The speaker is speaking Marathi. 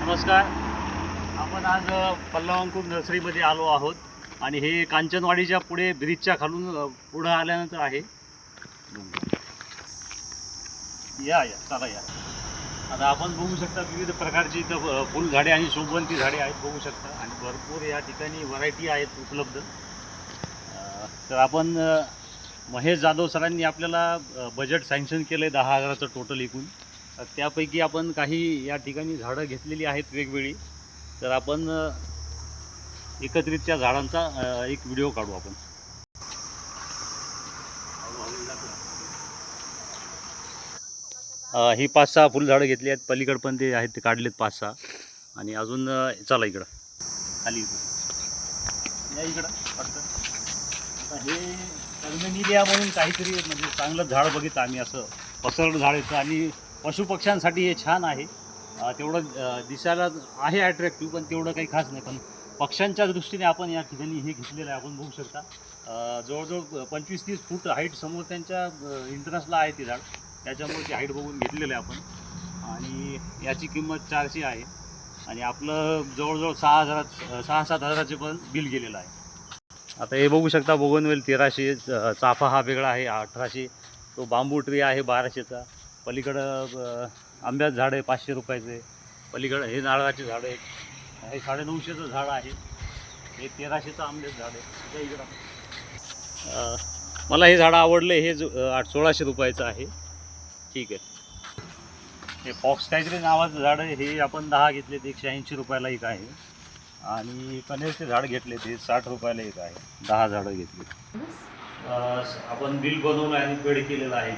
नमस्कार. आपण आज पल्लव अंकुर नर्सरीमध्ये आलो आहोत आणि हे कांचनवाडीच्या पुढे ब्रिजच्या खालून पुढं आल्यानंतर आहे. या या चला या. आता आपण बघू शकता विविध प्रकारची इथं फुलझाडे आणि शोभवंती झाडे आहेत बघू शकता आणि भरपूर या ठिकाणी व्हरायटी आहेत उपलब्ध. तर आपण महेश जाधव सरांनी आपल्याला बजेट सँक्शन केलं आहे 10,000चं टोटल एकूण. त्यापैकी आपण काही या ठिकाणी झाडं घेतलेली आहेत वेगवेगळी. तर आपण एकत्रित त्या झाडांचा एक व्हिडिओ काढू आपण. ही 5-6 फुलझाडं घेतली आहेत. पलीकडं पण ते आहेत ते काढलेत 5-6 आणि अजून चला इकडं खाली या इकडं वाटतं. आता हे कर्मेनिलिया म्हणून काहीतरी म्हणजे चांगलं झाड बघितलं आम्ही. असं पसरड झाड येतं आणि पशुपक्ष्यांसाठी हे छान आहे. तेवढं दिसायला आहे अट्रॅक्टिव्ह पण तेवढं काही खास नाही. पण पक्ष्यांच्या दृष्टीने आपण या ठिकाणी हे घेतलेलं आहे. आपण बघू शकता जवळजवळ 25-30 फूट हाईट समोर त्यांच्या इंटरेस्टला आहे ते झाड. त्याच्यामुळे ती हाईट बघून घेतलेलं आहे आपण आणि याची किंमत 400 आहे आणि आपलं जवळजवळ 6,000 7,000चे पण बिल गेलेलं आहे. आता हे बघू शकता बोगनवेल 1300, चाफा हा वेगळा आहे 1800, तो बांबू ट्री आहे 1200चा. पलीकडं आंब्याचं झाड आहे 500 रुपयाचे. पलीकडं हे नारळाचे झाडं आहे, हे 950चं झाड आहे. हे 1300चं आंब्याचं झाड आहे. इकडं मला हे झाडं आवडलं. हे 1600 रुपयाचं आहे. ठीक आहे. हे फॉक्स काहीतरी नावाचं झाड आहे. हे आपण 10 घेतले ते 180 रुपयाला एक आहे. आणि कनेरचे झाड घेतले ते 60 रुपयाला एक आहे. 10 झाडं घेतली. आपण बिल बनवलं आणि पेड केलेलं आहे.